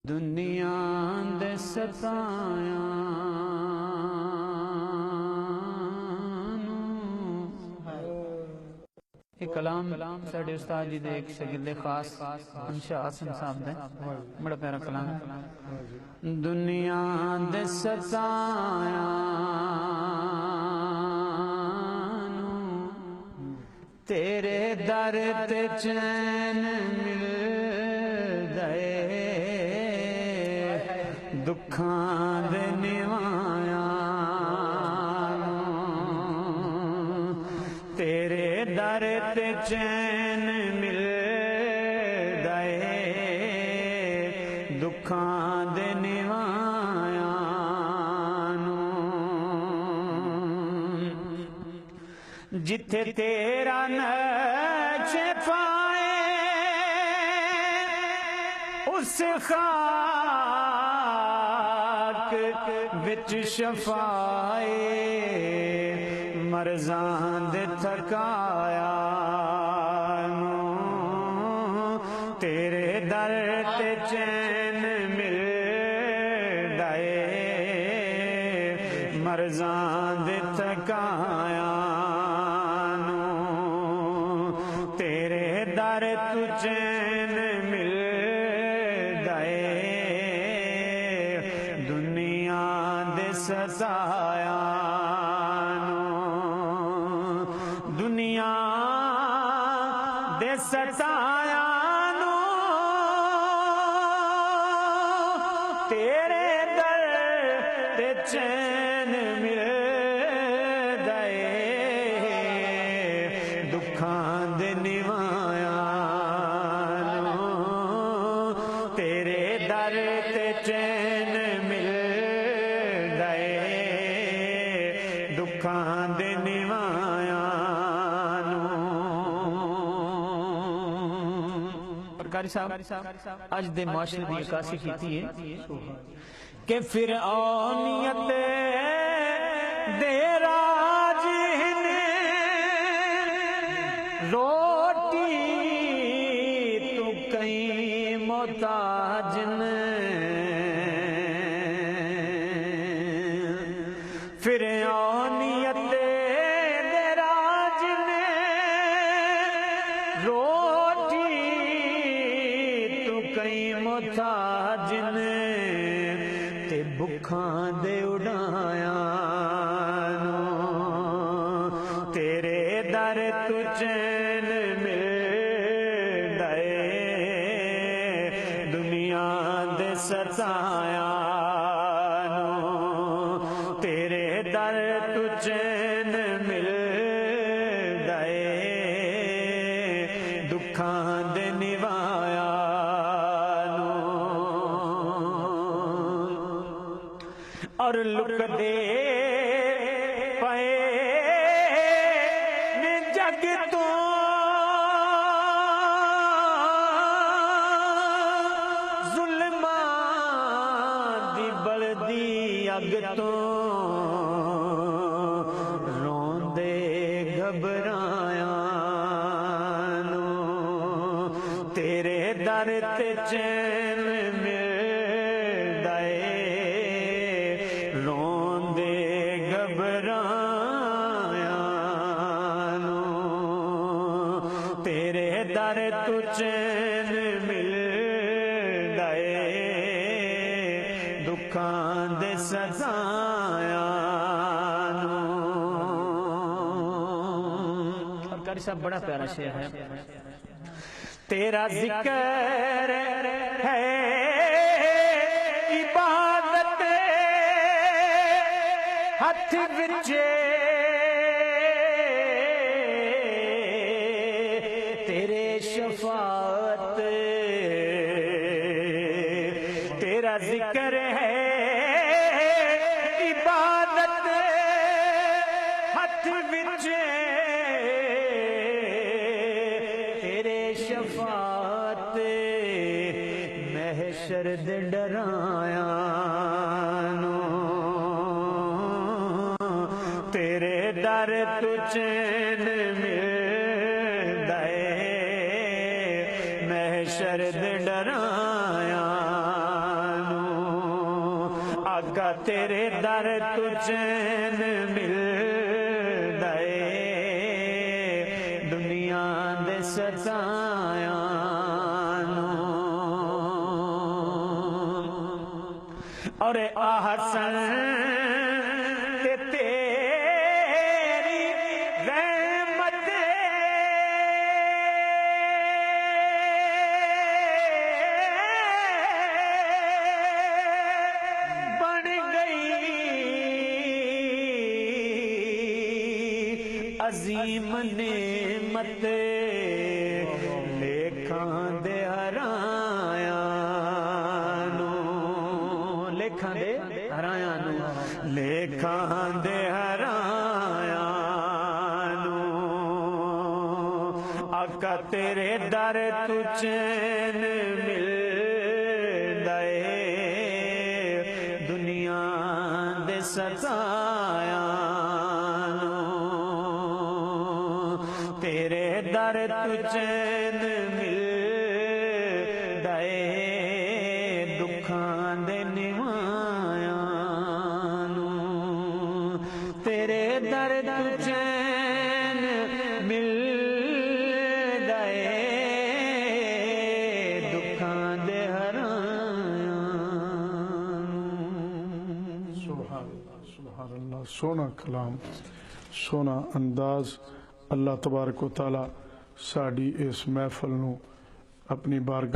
دنیا دے ستایاں ایک کلام ساڑھے استاد جی دے ایک شاگرد خاص انشاء حسن صاحب دے بڑا پیارا کلام ہے۔ دنیا دے ستایاں تیرے در تے چین مل دے دکھاں دے نیوایاں تیرے در تے چین مل دے دکھاں دے نیوایاں جتھے تیرا نقش پائے اس خاک وچ شفائے مرزاں دے تھکایا تیرے در تے چین مل دے مرزاں دے تھکایا تیرے در تو چین مل دے دنیا دے ستایاں دنیا دے ستایاں تیرے در تے چین مل دے دکھاں دے نیوایاں تیرے در تے چین مل دے دکھاں دے نیوایاں قاری صاحب اج دے معاشرے دی عکاسی کیتی ہے کہ فرعونیت دے راج نے روٹی تو کئی محتاج نے فرعونیت دے راج نے روٹی تو کئی محتاج نے تے بکھاں دے اڑایا تیرے در تو چین مل دے دنیا دے ستایاں تیرے در تو چین مل دے دکھاں دے نیوایاں اور لک دے پئے نے جگ تو ظلماں دی بلدی اگ تو روندے گھبرایاں تیرے در تے چین مل دے روندے گھبرایاں تیرے در تو چین مل دے دکھاں دے ستایاں اور قاری صاحب بڑا پیارا شعر ہے تیرا ذکر ہے عبادت ہتھ وچے تیرے شفاعت تیرا ذکر ہے عبادت ہتھ وچے تیرے شفاعت محشر دے ڈرایاں تیرے در تو چین مل دے محشر دے ڈرایاں آقا تیرے در تو چین مل دے دنیا دے ستایاں اور آحسن تے تیری رحمت بن گئی عظیم نعمت لیکھاں دے ہرایاں لیکھاں دے ہرایاں لیکھاں دے ہرایاں آقا تیرے در تو چین مل دے دنیا دے ستایاں تیرے در تو چین مل دے دکھاں دے تیرے در تو چین مل دے دکھاں دے ہرایاں سبحان اللہ سونا کلام سونا انداز اللہ تبارک و تعالی ساڈی اس محفل نو اپنی بارگاہ